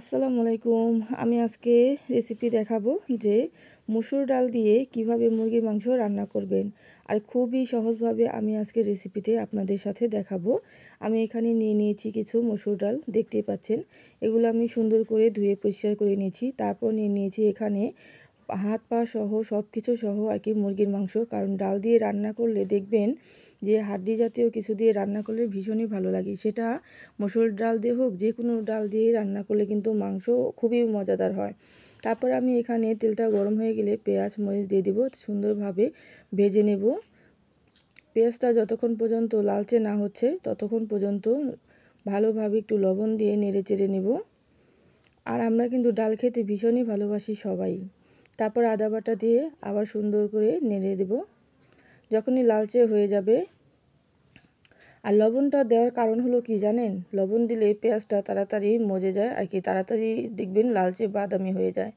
আসসালামু আলাইকুম। আমি আজকে রেসিপি দেখাবো যে মসুর ডাল দিয়ে কিভাবে মুরগির মাংস রান্না করবেন। আর খুবই সহজভাবে আমি আজকে রেসিপিতে আপনাদের সাথে দেখাবো। আমি এখানে নিয়ে নিয়েছি কিছু মসুর ডাল, দেখতেই পাচ্ছেন। এগুলো আমি সুন্দর করে ধুয়ে পরিষ্কার করে নিয়েছি। তারপর নিয়ে নিয়েছি এখানে হাত পা সহ সব কিছু সহ আর কি মুরগির মাংস। কারণ ডাল দিয়ে রান্না করলে দেখবেন যে হাড্ডি জাতীয় কিছু দিয়ে রান্না করলে ভীষণই ভালো লাগে। সেটা মসুর ডাল দিয়ে হোক, যে কোনো ডাল দিয়ে রান্না করলে কিন্তু মাংস খুবই মজাদার হয়। তারপর আমি এখানে তেলটা গরম হয়ে গেলে পেঁয়াজ মরিচ দিয়ে দিব, সুন্দরভাবে ভেজে নেব। পেঁয়াজটা যতক্ষণ পর্যন্ত লালচে না হচ্ছে ততক্ষণ পর্যন্ত ভালোভাবে একটু লবণ দিয়ে নেড়ে চেড়ে নেব। আর আমরা কিন্তু ডাল খেতে ভীষণই ভালোবাসি সবাই। তারপর আদা বাটা দিয়ে আবার সুন্দর করে নেড়ে দেব। যখনই লালচে হয়ে যাবে, আর লবণটা দেওয়ার কারণ হলো কি জানেন, লবণ দিলে পেঁয়াজটা তাড়াতাড়ি মজে যায় আর কি, তাড়াতাড়ি দেখবেন লালচে বাদামি হয়ে যায়।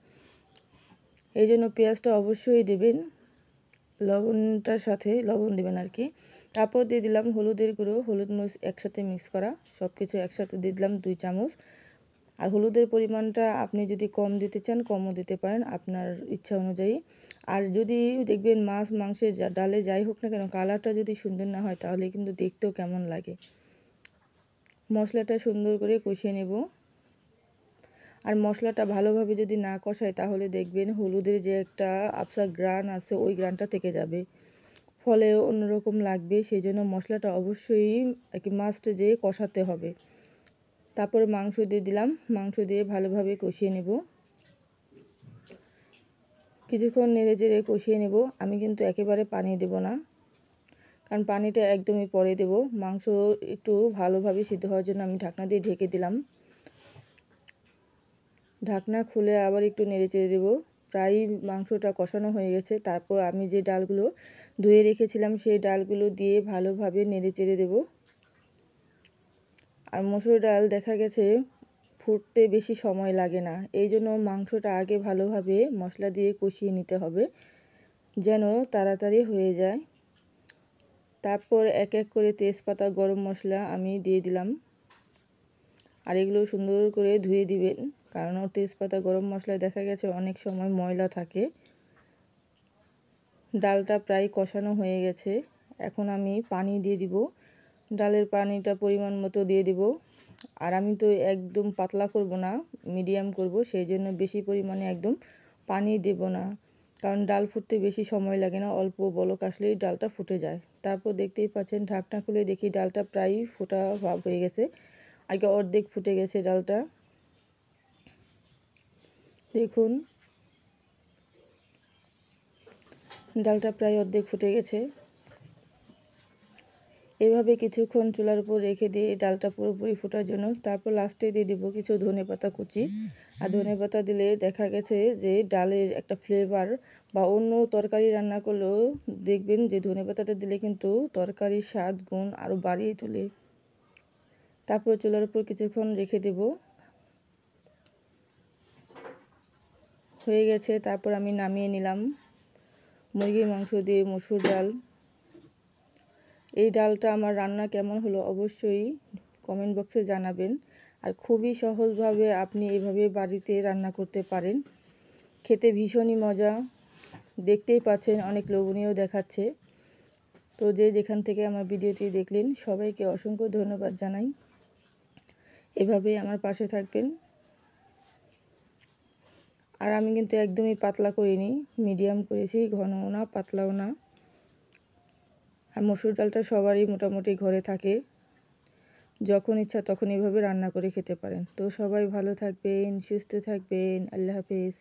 এই জন্য পেঁয়াজটা অবশ্যই দেবেন, লবণটার সাথে লবণ দেবেন আর কি। তারপর দিয়ে দিলাম হলুদের গুঁড়ো, হলুদ মরিচ একসাথে মিক্স করা, সব কিছু একসাথে দিয়ে দিলাম 2 চামচ। আর হলুদের পরিমাণটা আপনি যদি কম দিতে চান কমও দিতে পারেন আপনার ইচ্ছা অনুযায়ী। আর যদি দেখবেন মাছ মাংসের ডালে যাই হোক না কেন, কালারটা যদি সুন্দর না হয় তাহলে কিন্তু দেখতেও কেমন লাগে। মশলাটা সুন্দর করে কষিয়ে নেব। আর মশলাটা ভালোভাবে যদি না কষায় তাহলে দেখবেন হলুদের যে একটা আবসা গ্রান আছে ওই গ্রানটা থেকে যাবে, ফলে অন্যরকম লাগবে। সেই জন্য মশলাটা অবশ্যই আর কি মাস্ট যে কষাতে হবে। তারপরে মাংস দিয়ে দিলাম, মাংস দিয়ে ভালোভাবে কষিয়ে নেব। কিছুক্ষণ নেড়ে চেড়ে কষিয়ে নেব। আমি কিন্তু একেবারে পানি দেব না, কারণ পানিটা একদমই পরে দেব। মাংস একটু ভালোভাবে সিদ্ধ হওয়ার জন্য আমি ঢাকনা দিয়ে ঢেকে দিলাম। ঢাকনা খুলে আবার একটু নেড়ে চেড়ে দেবো। প্রায় মাংসটা কষানো হয়ে গেছে। তারপর আমি যে ডালগুলো ধুয়ে রেখেছিলাম সেই ডালগুলো দিয়ে ভালোভাবে নেড়ে চেড়ে দেবো। আর মসুর ডাল দেখা গেছে ফুটতে বেশি সময় লাগে না, এই জন্য মাংসটা আগে ভালোভাবে মশলা দিয়ে কষিয়ে নিতে হবে যেন তাড়াতাড়ি হয়ে যায়। তারপর এক এক করে তেজপাতা, গরম মশলা আমি দিয়ে দিলাম। আর এগুলো সুন্দর করে ধুয়ে দিবেন, কারণ তেজপাতা গরম মশলায় দেখা গেছে অনেক সময় ময়লা থাকে। ডালটা প্রায় কষানো হয়ে গেছে, এখন আমি পানি দিয়ে দিব। ডালের পানিটা পরিমাণ মতো দিয়ে দিব। আর আমি তো একদম পাতলা করব না, মিডিয়াম করব, সেই জন্য বেশি পরিমাণে একদম পানি দেব না, কারণ ডাল ফুটতে বেশি সময় লাগে না, অল্প বলক আসলেই ডালটা ফুটে যায়। তারপর দেখতেই পাচ্ছেন ঢাকনা খুলে দেখি ডালটা প্রায় ফোটা ভাব হয়ে গেছে, আগে অর্ধেক ফুটে গেছে ডালটা। দেখুন ডালটা প্রায় অর্ধেক ফুটে গেছে। এভাবে কিছুক্ষণ চুলার উপর রেখে দিয়ে ডালটা পুরোপুরি ফোটার জন্য। তারপর লাস্টে দিয়ে দিব কিছু ধনেপাতা কুচি। আর ধনেপাতা দিলে দেখা গেছে যে ডালের একটা ফ্লেভার, বা অন্য তরকারি রান্না করলেও দেখবেন যে ধনেপাতাটা দিলে কিন্তু তরকারির স্বাদ গুণ আরও বাড়িয়ে তোলে। তারপর চুলার উপর কিছুক্ষণ রেখে দেব, হয়ে গেছে। তারপর আমি নামিয়ে নিলাম মুরগির মাংস দিয়ে মসুর ডাল। এই ডালটা আমার রান্না কেমন হলো অবশ্যই কমেন্ট বক্সে জানাবেন। আর খুবই সহজভাবে আপনি এভাবে বাড়িতে রান্না করতে পারেন, খেতে ভীষণই মজা। দেখতেই পাচ্ছেন অনেক লোভনীয় দেখাচ্ছে। তো যে যেখান থেকে আমার ভিডিওটি দেখলেন সবাইকে অসংখ্য ধন্যবাদ জানাই। এভাবেই আমার পাশে থাকবেন। আর আমি কিন্তু একদমই পাতলা করিনি, মিডিয়াম করেছি, ঘনও না পাতলাও না। আর মসুর ডালটা সবারই মোটামুটি ঘরে থাকে, যখন ইচ্ছা তখন এভাবে রান্না করে খেতে পারেন। তো সবাই ভালো থাকবেন, সুস্থ থাকবেন। আল্লাহ হাফেজ।